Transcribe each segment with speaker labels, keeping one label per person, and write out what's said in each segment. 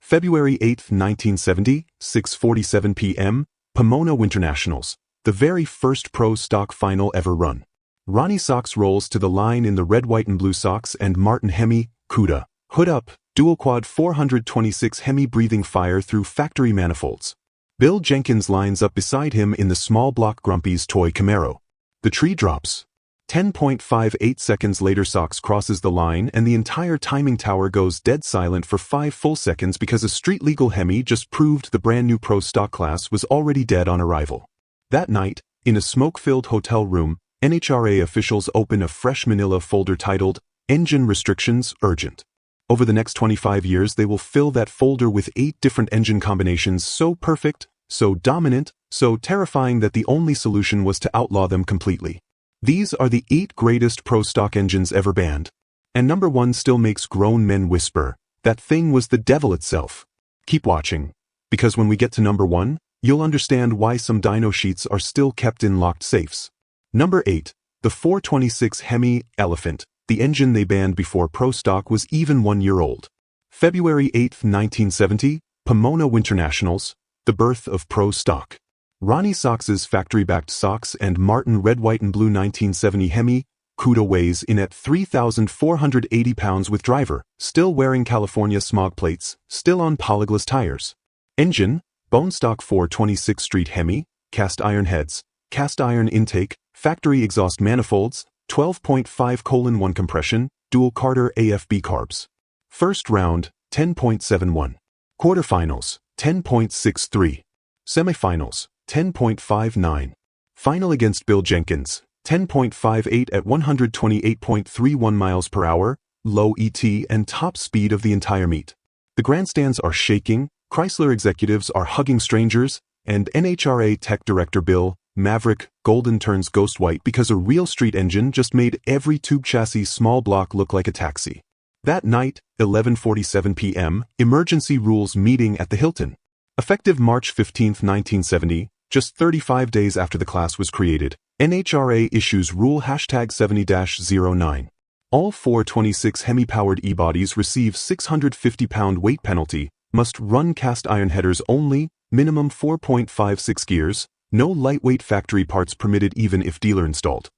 Speaker 1: February 8, 1970, 6:47 p.m., Pomona Winter Nationals, the very first pro stock final ever run. Ronnie Sox rolls to the line in the red, white, and blue socks, and Martin Hemi, Kuda, hood up, dual quad 426 Hemi breathing fire through factory manifolds. Bill Jenkins lines up beside him in the small block Grumpy's toy Camaro. The tree drops. 10.58 seconds later Sox crosses the line and the entire timing tower goes dead silent for 5 full seconds because a street-legal Hemi just proved the brand new pro stock class was already dead on arrival. That night, in a smoke-filled hotel room, NHRA officials open a fresh manila folder titled, Engine Restrictions Urgent. Over the next 25 years they will fill that folder with 8 different engine combinations so perfect, so dominant, so terrifying that the only solution was to outlaw them completely. These are the 8 greatest pro stock engines ever banned. And number 1 still makes grown men whisper, that thing was the devil itself. Keep watching, because when we get to number 1, you'll understand why some dyno sheets are still kept in locked safes. Number 8, the 426 Hemi Elephant, the engine they banned before pro stock was even 1 year old. February 8, 1970, Pomona Winter Nationals, the birth of pro stock. Ronnie Sox's factory-backed Sox and Martin Red, White, and Blue 1970 Hemi, Kuda weighs in at 3,480 pounds with driver, still wearing California smog plates, still on polyglass tires. Engine, bone stock 426 Street Hemi, cast iron heads, cast iron intake, factory exhaust manifolds, 12.5:1 compression, dual Carter AFB carbs. First round, 10.71. Quarterfinals, 10.63. Semifinals, 10.59. Final against Bill Jenkins, 10.58 at 128.31 miles per hour, low ET and top speed of the entire meet. The grandstands are shaking, Chrysler executives are hugging strangers, and NHRA Tech Director Bill Maverick Golden turns ghost white because a real street engine just made every tube chassis small block look like a taxi. That night, 11:47 p.m., emergency rules meeting at the Hilton. Effective March 15, 1970, just 35 days after the class was created, NHRA issues Rule #70-09. All 426 Hemi-powered e-bodies receive 650-pound weight penalty, must run cast iron headers only, minimum 4.56 gears, no lightweight factory parts permitted even if dealer installed.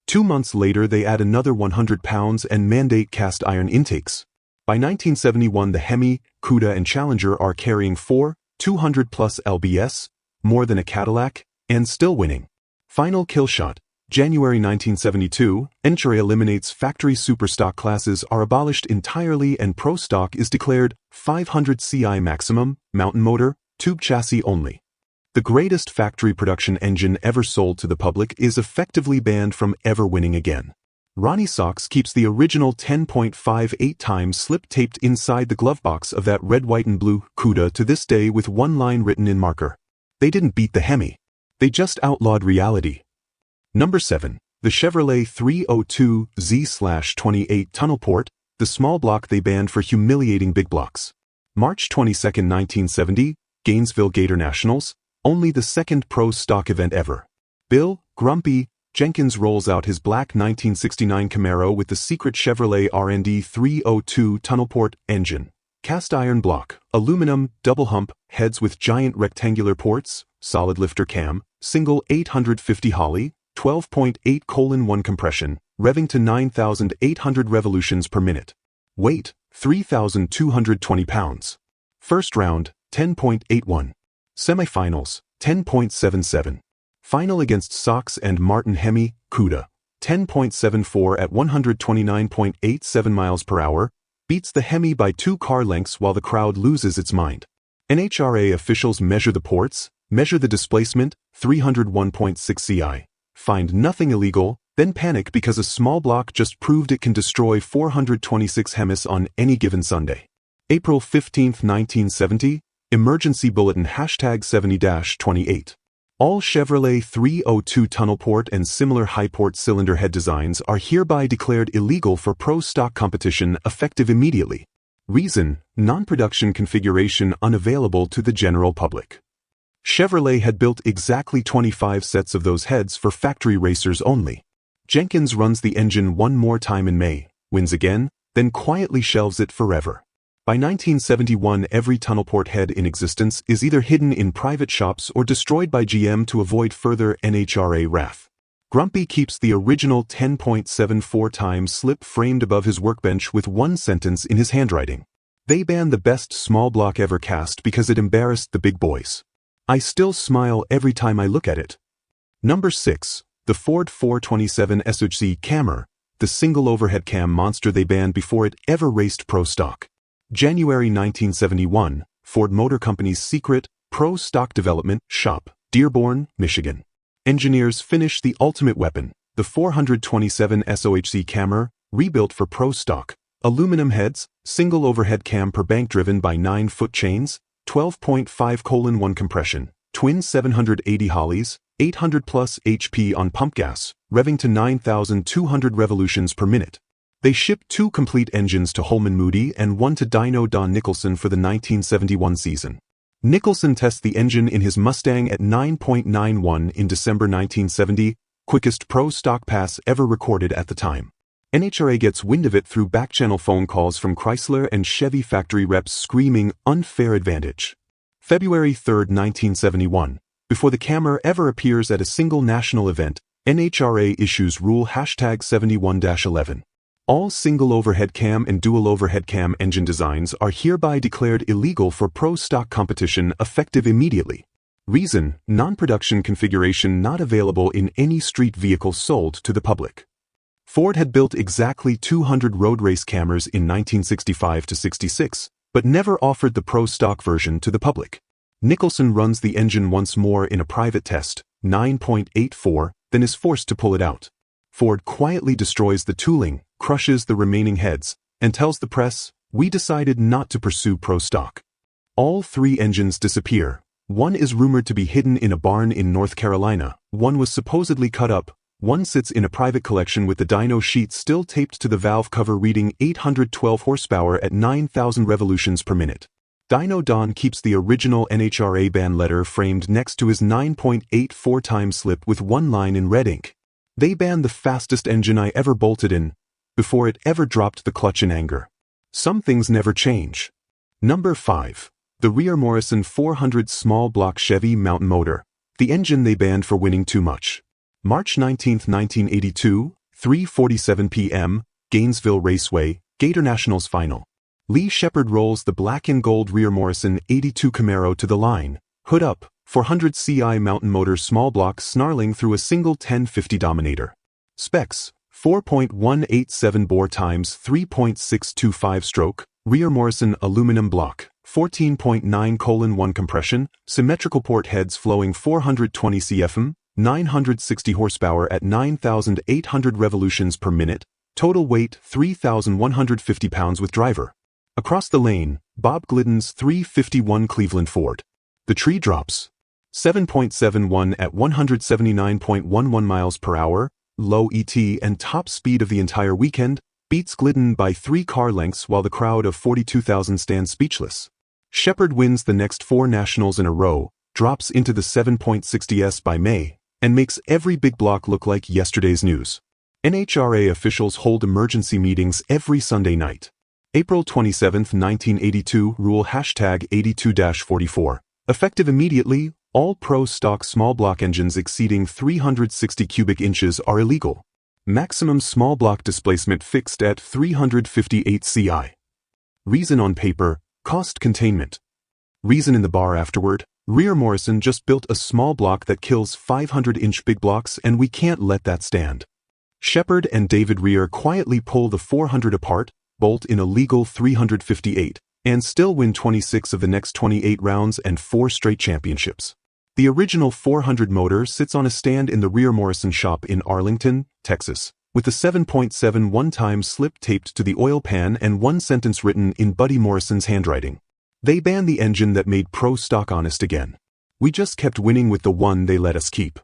Speaker 1: 2 months later they add another 100 pounds and mandate cast iron intakes. By 1971 the Hemi, Kuda and Challenger are carrying 200 plus lbs, more than a Cadillac, and still winning. Final kill shot. January 1972, NHRA eliminates factory superstock classes are abolished entirely and pro stock is declared 500 CI maximum, mountain motor, tube chassis only. The greatest factory production engine ever sold to the public is effectively banned from ever winning again. Ronnie Sox keeps the original 10.58 times slip taped inside the glove box of that red, white, and blue Kuda to this day with one line written in marker. They didn't beat the Hemi. They just outlawed reality. Number 7. The Chevrolet 302Z/28 Tunnelport, the small block they banned for humiliating big blocks. March 22, 1970, Gainesville Gator Nationals, only the second pro stock event ever. Bill Grumpy Jenkins rolls out his black 1969 Camaro with the secret Chevrolet R&D 302 Tunnelport engine. Cast iron block, aluminum, double hump, heads with giant rectangular ports, solid lifter cam, single 850 Holly, 12.8:1 compression, revving to 9,800 revolutions per minute. Weight, 3,220 pounds. First round, 10.81. Semifinals, 10.77. Final against Sox and Martin Hemi, Kuda, 10.74 at 129.87 miles per hour, beats the Hemi by 2 car lengths while the crowd loses its mind. NHRA officials measure the ports, measure the displacement, 301.6 CI, find nothing illegal, then panic because a small block just proved it can destroy 426 Hemis on any given Sunday. April 15, 1970, Emergency Bulletin #70-28. All Chevrolet 302 Tunnelport and similar high-port cylinder head designs are hereby declared illegal for pro stock competition effective immediately. Reason: non-production configuration unavailable to the general public. Chevrolet had built exactly 25 sets of those heads for factory racers only. Jenkins runs the engine one more time in May, wins again, then quietly shelves it forever. By 1971, every tunnelport head in existence is either hidden in private shops or destroyed by GM to avoid further NHRA wrath. Grumpy keeps the original 10.74 timeslip framed above his workbench with one sentence in his handwriting. They banned the best small block ever cast because it embarrassed the big boys. I still smile every time I look at it. Number 6. The Ford 427 sohc camera, the single overhead cam monster they banned before it ever raced pro stock. January 1971, Ford Motor Company's secret, pro stock development shop, Dearborn, Michigan. Engineers finish the ultimate weapon, the 427 sohc camera, rebuilt for pro stock. Aluminum heads, single overhead cam per bank driven by 9-foot chains, 12.5:1 compression, twin 780 Hollies, 800 plus HP on pump gas, revving to 9,200 revolutions per minute. They shipped 2 complete engines to Holman Moody and 1 to Dyno Don Nicholson for the 1971 season. Nicholson tests the engine in his Mustang at 9.91 in December 1970, quickest pro stock pass ever recorded at the time. NHRA gets wind of it through back-channel phone calls from Chrysler and Chevy factory reps screaming unfair advantage. February 3, 1971. Before the camera ever appears at a single national event, NHRA issues Rule #71-11. All single overhead cam and dual overhead cam engine designs are hereby declared illegal for pro stock competition effective immediately. Reason: non-production configuration not available in any street vehicle sold to the public. Ford had built exactly 200 road race cameras in 1965 to 66, but never offered the pro stock version to the public. Nicholson runs the engine once more in a private test, 9.84, then is forced to pull it out. Ford quietly destroys the tooling, crushes the remaining heads, and tells the press, "We decided not to pursue pro stock." All 3 engines disappear. One is rumored to be hidden in a barn in North Carolina, one was supposedly cut up, one sits in a private collection with the dyno sheet still taped to the valve cover reading 812 horsepower at 9,000 revolutions per minute. Dyno Don keeps the original NHRA ban letter framed next to his 9.84 timeslip with one line in red ink. They banned the fastest engine I ever bolted in, before it ever dropped the clutch in anger. Some things never change. Number 5. The reher-morrison 400 small block Chevy mountain motor, the engine they banned for winning too much. March 19, 1982, 3:47 p.m., Gainesville Raceway, Gator Nationals Final. Lee Shepard rolls the black and gold reher-morrison 82 Camaro to the line, hood up, 400 CI mountain motor small block snarling through a single 1050 Dominator. Specs: 4.187 bore times 3.625 stroke, reher-morrison aluminum block, 14.9:1 compression, symmetrical port heads flowing 420 cfm, 960 horsepower at 9,800 revolutions per minute, total weight 3,150 pounds with driver. Across the lane, Bob Glidden's 351 Cleveland Ford. The tree drops. 7.71 at 179.11 miles per hour, low ET and top speed of the entire weekend, beats Glidden by 3 car lengths while the crowd of 42,000 stands speechless. Shepard wins the next 4 nationals in a row, drops into the 7.60s by May, and makes every big block look like yesterday's news. NHRA officials hold emergency meetings every Sunday night. April 27, 1982, Rule #82-44. Effective immediately, all pro stock small block engines exceeding 360 cubic inches are illegal. Maximum small block displacement fixed at 358 CI. Reason on paper: cost containment. Reason in the bar afterward: reher-morrison just built a small block that kills 500-inch big blocks and we can't let that stand. Shepard and David Reher quietly pull the 400 apart, bolt in a legal 358, and still win 26 of the next 28 rounds and 4 straight championships. The original 400 motor sits on a stand in the reher-morrison shop in Arlington, Texas, with the 7.71 timeslip taped to the oil pan and one sentence written in Buddy Morrison's handwriting. They banned the engine that made pro stock honest again. We just kept winning with the one they let us keep.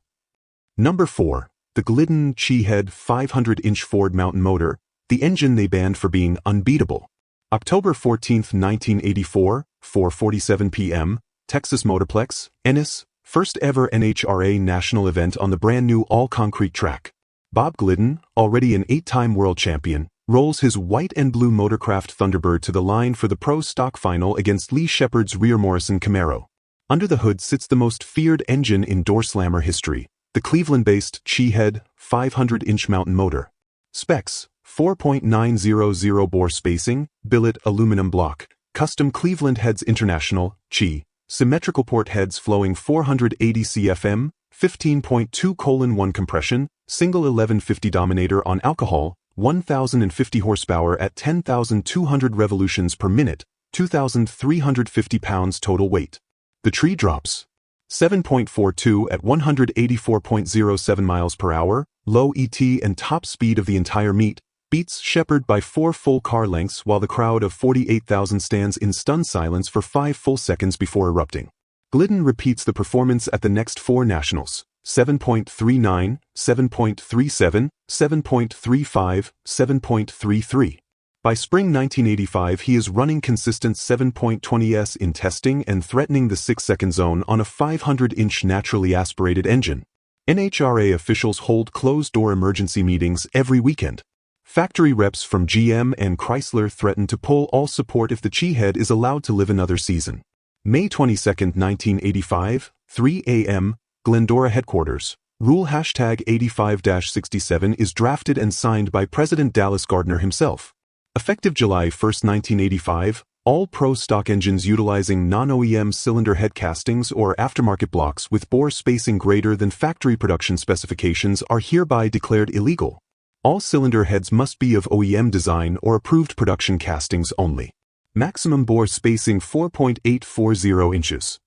Speaker 1: Number 4. The Glidden Cheehead 500-inch Ford mountain motor, the engine they banned for being unbeatable. October 14, 1984, 4:47 p.m., Texas Motorplex, Ennis, first ever NHRA national event on the brand new all-concrete track. Bob Glidden, already an 8-time world champion, rolls his white and blue Motorcraft Thunderbird to the line for the Pro Stock Final against Lee Shepherd's reher-morrison Camaro. Under the hood sits the most feared engine in door slammer history, the Cleveland-based Chi-head 500-inch mountain motor. Specs: 4.900 bore spacing, billet aluminum block, custom Cleveland heads International, Chi, symmetrical port heads flowing 480 CFM, 15.2:1 compression, single 1150 dominator on alcohol, 1,050 horsepower at 10,200 revolutions per minute, 2,350 pounds total weight. The tree drops 7.42 at 184.07 miles per hour, low ET and top speed of the entire meet, beats Shepherd by 4 full car lengths while the crowd of 48,000 stands in stunned silence for 5 full seconds before erupting. Glidden repeats the performance at the next 4 nationals: 7.39, 7.37, 7.35, 7.33. By spring 1985 he is running consistent 7.20s in testing and threatening the 6-second zone on a 500-inch naturally aspirated engine. NHRA officials hold closed-door emergency meetings every weekend. Factory reps from GM and Chrysler threaten to pull all support if the Chi-head is allowed to live another season. May 22, 1985, 3 a.m., Glendora headquarters. Rule #85-67 is drafted and signed by President Dallas Gardner himself. Effective July 1, 1985, all Pro stock engines utilizing non-OEM cylinder head castings or aftermarket blocks with bore spacing greater than factory production specifications are hereby declared illegal. All cylinder heads must be of OEM design or approved production castings only. Maximum bore spacing 4.840 inches.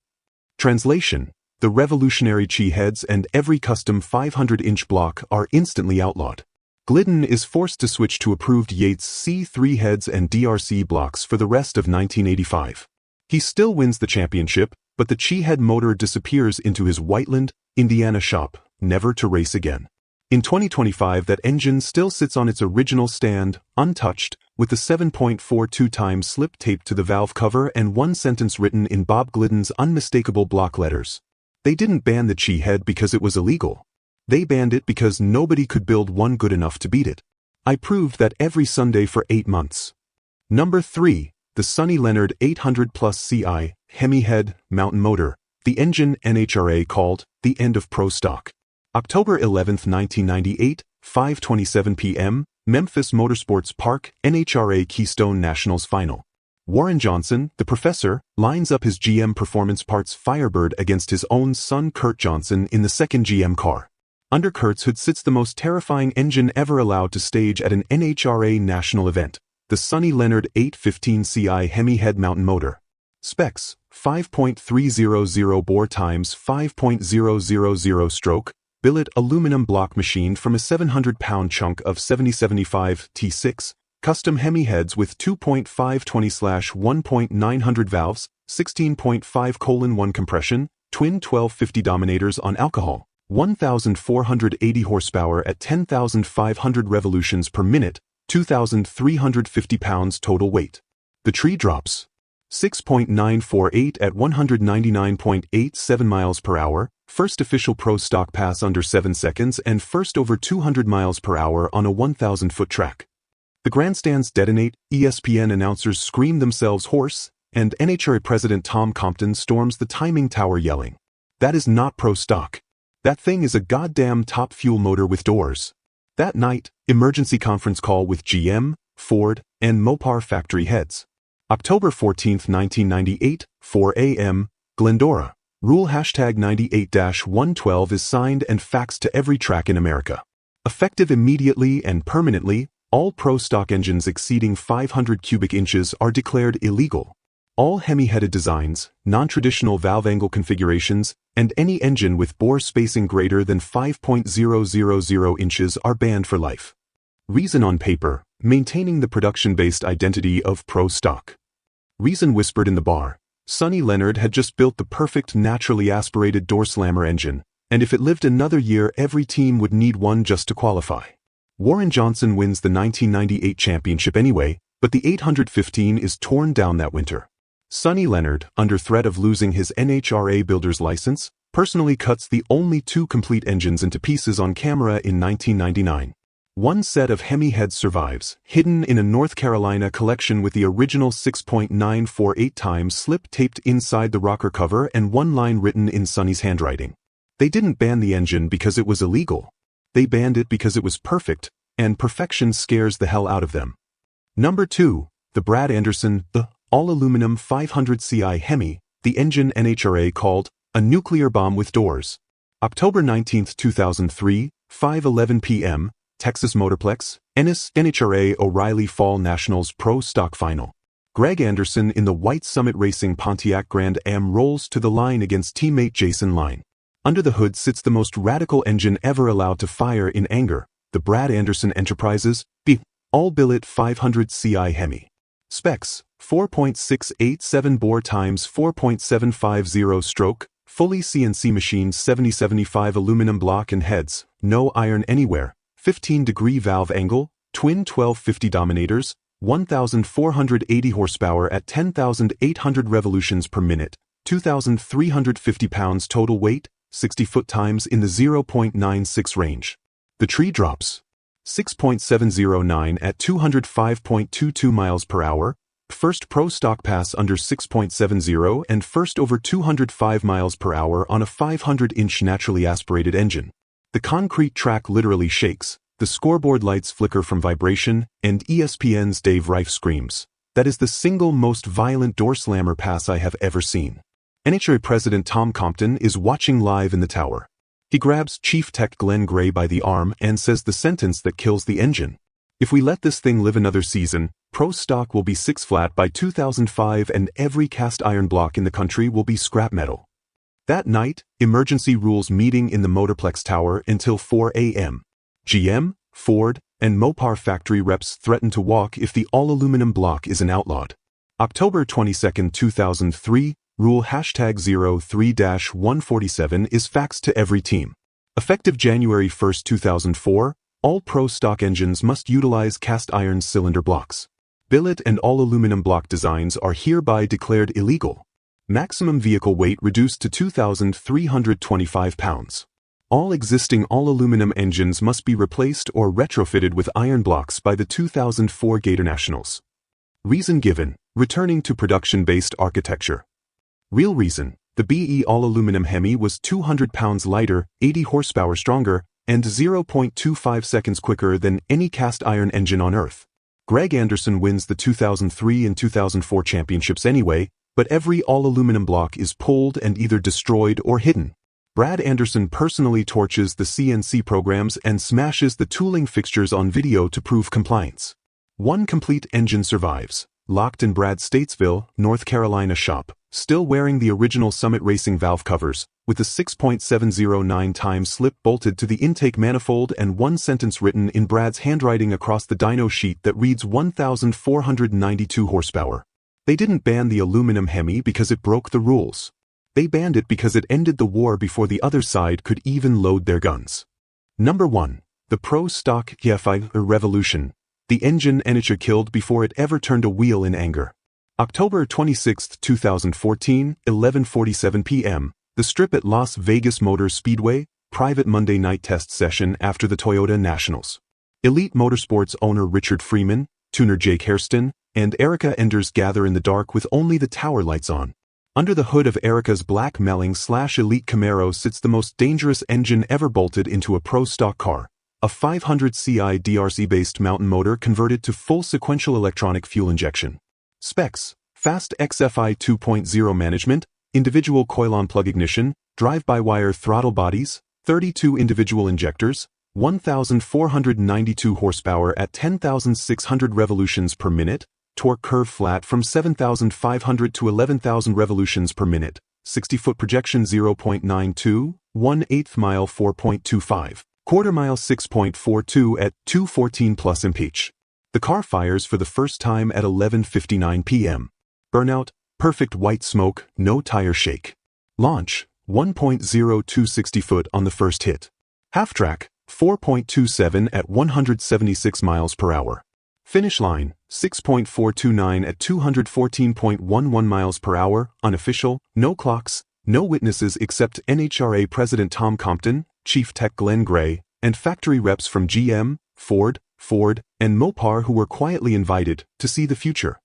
Speaker 1: Translation: the revolutionary Chi heads and every custom 500-inch block are instantly outlawed. Glidden is forced to switch to approved Yates C3 heads and DRC blocks for the rest of 1985. He still wins the championship, but the Chi-head motor disappears into his Whiteland, Indiana shop, never to race again. In 2025 that engine still sits on its original stand, untouched, with the 7.42 timeslip taped to the valve cover and one sentence written in Bob Glidden's unmistakable block letters. They didn't ban the Chi-head because it was illegal. They banned it because nobody could build one good enough to beat it. I proved that every Sunday for 8 months. Number 3. The Sonny Leonard 800 Plus CI, Hemi head, mountain motor, the engine NHRA called the end of pro stock. October 11, 1998, 5:27 p.m., Memphis Motorsports Park, NHRA Keystone Nationals Final. Warren Johnson, the professor, lines up his GM Performance Parts Firebird against his own son Kurt Johnson in the second GM car. Under Kurt's hood sits the most terrifying engine ever allowed to stage at an NHRA national event, the Sonny Leonard 815 CI Hemi head mountain motor. Specs: 5.300 bore times 5.000 stroke, billet aluminum block machined from a 700-pound chunk of 7075 T6, custom Hemi heads with 2.520/1.900 valves, 16.5:1 compression, twin 1250 dominators on alcohol. 1,480 horsepower at 10,500 revolutions per minute, 2,350 pounds total weight. The tree drops 6.948 at 199.87 miles per hour, first official pro stock pass under 7 seconds and first over 200 miles per hour on a 1,000-foot track. The grandstands detonate, ESPN announcers scream themselves hoarse, and NHRA President Tom Compton storms the timing tower yelling, "That is not pro stock. That thing is a goddamn top fuel motor with doors." That night, emergency conference call with GM, Ford, and Mopar factory heads. October 14, 1998, 4 a.m., Glendora. Rule #98-112 is signed and faxed to every track in America. Effective immediately and permanently, all pro stock engines exceeding 500 cubic inches are declared illegal. All Hemi-headed designs, non-traditional valve angle configurations, and any engine with bore spacing greater than 5.000 inches are banned for life. Reason on paper: maintaining the production-based identity of pro stock. Reason whispered in the bar: Sonny Leonard had just built the perfect naturally aspirated door slammer engine, and if it lived another year every team would need one just to qualify. Warren Johnson wins the 1998 championship anyway, but the 815 is torn down that winter. Sonny Leonard, under threat of losing his NHRA builder's license, personally cuts the only 2 complete engines into pieces on camera in 1999. One set of Hemi heads survives, hidden in a North Carolina collection with the original 6.948 times slip taped inside the rocker cover and one line written in Sonny's handwriting. They didn't ban the engine because it was illegal. They banned it because it was perfect, and perfection scares the hell out of them. Number 2. The Brad Anderson, the all-aluminum 500 CI Hemi, the engine NHRA called a nuclear bomb with doors. October 19, 2003, 5:11 p.m., Texas Motorplex, NHRA O'Reilly Fall Nationals Pro Stock Final. Greg Anderson in the white Summit Racing Pontiac Grand Am rolls to the line against teammate Jason Line. Under the hood sits the most radical engine ever allowed to fire in anger, the Brad Anderson Enterprises, the all-billet 500 CI Hemi. Specs: 4.687 bore times 4.750 stroke, fully CNC machined 7075 aluminum block and heads, no iron anywhere, 15-degree valve angle, twin 1250 dominators, 1,480 horsepower at 10,800 revolutions per minute, 2,350 pounds total weight, 60 foot times in the 0.96 range. The tree drops. 6.709 at 205.22 miles per hour, first pro stock pass under 6.70 and first over 205 miles per hour on a 500-inch naturally aspirated engine. The concrete track literally shakes, the scoreboard lights flicker from vibration, and ESPN's Dave Reif screams, "That is the single most violent door slammer pass I have ever seen." NHRA President Tom Compton is watching live in the tower. He grabs Chief Tech Glenn Gray by the arm and says the sentence that kills the engine. "If we let this thing live another season, pro stock will be 6 flat by 2005 and every cast iron block in the country will be scrap metal." That night, emergency rules meeting in the Motorplex Tower until 4 a.m. GM, Ford, and Mopar factory reps threaten to walk if the all-aluminum block isn't outlawed. October 22, 2003, Rule #03-147 is faxed to every team. Effective January 1, 2004, all pro stock engines must utilize cast iron cylinder blocks. Billet and all-aluminum block designs are hereby declared illegal. Maximum vehicle weight reduced to 2,325 pounds. All existing all-aluminum engines must be replaced or retrofitted with iron blocks by the 2004 Gator Nationals. Reason given: returning to production-based architecture. Real reason: the BE all-aluminum Hemi was 200 pounds lighter, 80 horsepower stronger, and 0.25 seconds quicker than any cast iron engine on Earth. Greg Anderson wins the 2003 and 2004 championships anyway, but every all-aluminum block is pulled and either destroyed or hidden. Brad Anderson personally torches the CNC programs and smashes the tooling fixtures on video to prove compliance. One complete engine survives, locked in Brad's Statesville, North Carolina shop, still wearing the original Summit Racing valve covers, with the 6.709 times slip bolted to the intake manifold and one sentence written in Brad's handwriting across the dyno sheet that reads 1,492 horsepower. They didn't ban the aluminum Hemi because it broke the rules. They banned it because it ended the war before the other side could even load their guns. Number 1. The pro stock kiya revolution. The engine NHRA killed before it ever turned a wheel in anger. October 26, 2014, 11:47 p.m., the strip at Las Vegas Motor Speedway, private Monday night test session after the Toyota Nationals. Elite Motorsports owner Richard Freeman, tuner Jake Hairston, and Erica Enders gather in the dark with only the tower lights on. Under the hood of Erica's black Melling/Elite Camaro sits the most dangerous engine ever bolted into a pro stock car, a 500 CI DRC-based mountain motor converted to full sequential electronic fuel injection. Specs: fast XFI 2.0 management, individual coil-on plug ignition, drive-by-wire throttle bodies, 32 individual injectors, 1,492 horsepower at 10,600 revolutions per minute, torque curve flat from 7,500 to 11,000 revolutions per minute, 60-foot projection 0.92, 1/8 mile 4.25, quarter mile 6.42 at 214 plus mph. The car fires for the first time at 11:59 p.m. Burnout: perfect white smoke, no tire shake. Launch: 1.02 60 foot on the first hit. Half track: 4.27 at 176 miles per hour. Finish line: 6.429 at 214.11 miles per hour, unofficial, no clocks, no witnesses except NHRA President Tom Compton, Chief Tech Glenn Gray, and factory reps from GM, Ford, and Mopar who were quietly invited to see the future.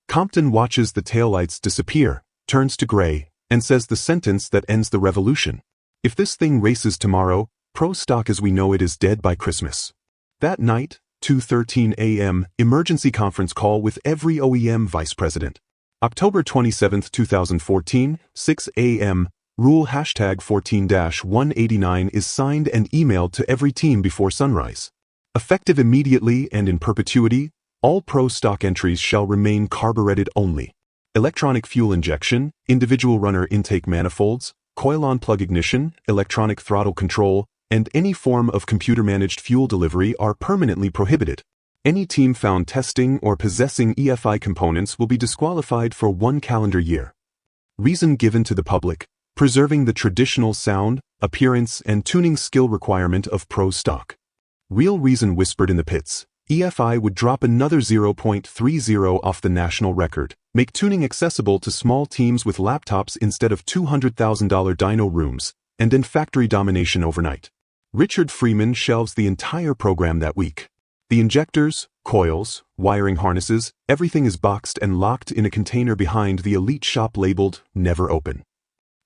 Speaker 1: Compton watches the taillights disappear, turns to gray, and says the sentence that ends the revolution. If this thing races tomorrow, pro stock as we know it is dead by Christmas. That night, 2:13 a.m., emergency conference call with every OEM vice president. October 27, 2014, 6 a.m., rule #14-189 is signed and emailed to every team before sunrise. Effective immediately and in perpetuity, all pro stock entries shall remain carbureted only. Electronic fuel injection, individual runner intake manifolds, coil-on plug ignition, electronic throttle control, and any form of computer-managed fuel delivery are permanently prohibited. Any team found testing or possessing EFI components will be disqualified for 1 calendar year. Reason given to the public: preserving the traditional sound, appearance, and tuning skill requirement of pro stock. Real reason whispered in the pits: EFI would drop another 0.30 off the national record, make tuning accessible to small teams with laptops instead of $200,000 dyno rooms, and end factory domination overnight. Richard Freeman shelves the entire program that week. The injectors, coils, wiring harnesses, everything is boxed and locked in a container behind the elite shop labeled "Never Open."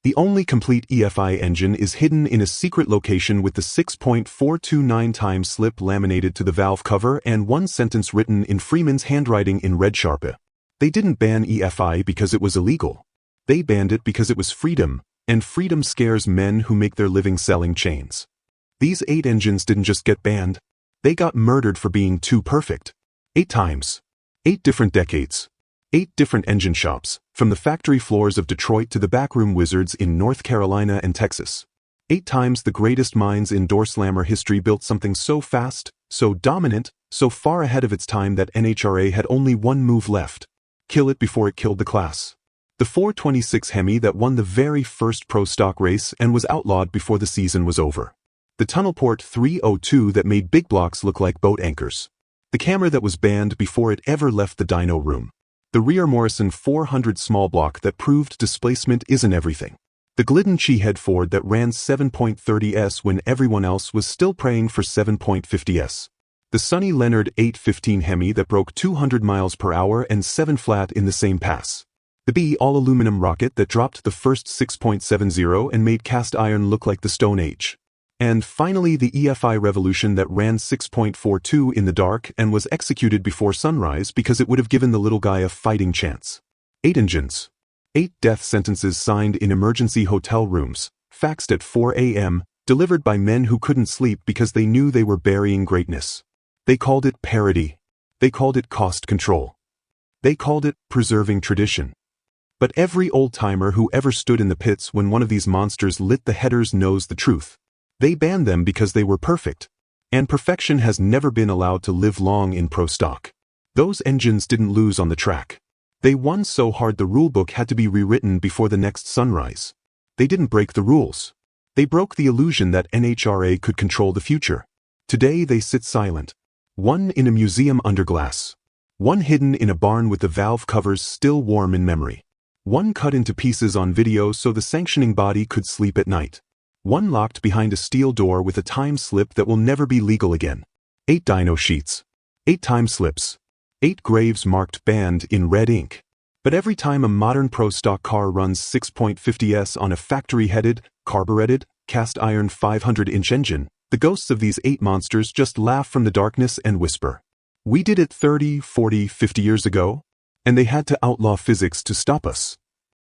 Speaker 1: The only complete EFI engine is hidden in a secret location with the 6.429 time slip laminated to the valve cover and one sentence written in Freeman's handwriting in red Sharpie. They didn't ban EFI because it was illegal. They banned it because it was freedom, and freedom scares men who make their living selling chains. These 8 engines didn't just get banned. They got murdered for being too perfect. 8 times. 8 different decades. 8 different engine shops, from the factory floors of Detroit to the backroom wizards in North Carolina and Texas. 8 times the greatest minds in door slammer history built something so fast, so dominant, so far ahead of its time that NHRA had only one move left: kill it before it killed the class. The 426 Hemi that won the very first pro stock race and was outlawed before the season was over. The tunnelport 302 that made big blocks look like boat anchors. The camera that was banned before it ever left the dyno room. The reher-morrison 400 small block that proved displacement isn't everything. The glidden head Ford that ran 7.30s when everyone else was still praying for 7.50s. The sunny Leonard 815 Hemi that broke 200 miles per hour and 7 flat in the same pass. The B all-aluminum rocket that dropped the first 6.70 and made cast iron look like the Stone Age. And finally the EFI revolution that ran 6.42 in the dark and was executed before sunrise because it would have given the little guy a fighting chance. 8 engines. 8 death sentences signed in emergency hotel rooms, faxed at 4 a.m., delivered by men who couldn't sleep because they knew they were burying greatness. They called it parody. They called it cost control. They called it preserving tradition. But every old-timer who ever stood in the pits when one of these monsters lit the headers knows the truth. They banned them because they were perfect. And perfection has never been allowed to live long in pro stock. Those engines didn't lose on the track. They won so hard the rulebook had to be rewritten before the next sunrise. They didn't break the rules. They broke the illusion that NHRA could control the future. Today they sit silent. One in a museum under glass. One hidden in a barn with the valve covers still warm in memory. One cut into pieces on video so the sanctioning body could sleep at night. One locked behind a steel door with a time slip that will never be legal again. 8 dyno sheets. 8 time slips. 8 graves marked banned in red ink. But every time a modern pro stock car runs 6.50s on a factory-headed, carbureted, cast iron 500-inch engine, the ghosts of these 8 monsters just laugh from the darkness and whisper, "We did it 30, 40, 50 years ago, and they had to outlaw physics to stop us."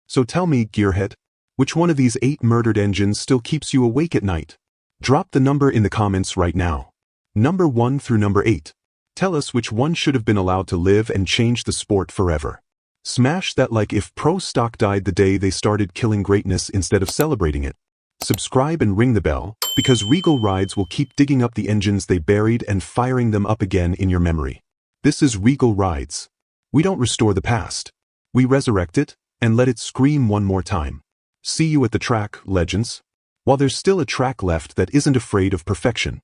Speaker 1: So tell me, gearhead, which one of these 8 murdered engines still keeps you awake at night? Drop the number in the comments right now. Number 1 through number 8. Tell us which one should have been allowed to live and change the sport forever. Smash that like if pro stock died the day they started killing greatness instead of celebrating it. Subscribe and ring the bell, because Regal Rides will keep digging up the engines they buried and firing them up again in your memory. This is Regal Rides. We don't restore the past. We resurrect it and let it scream one more time. See you at the track, legends. While there's still a track left that isn't afraid of perfection.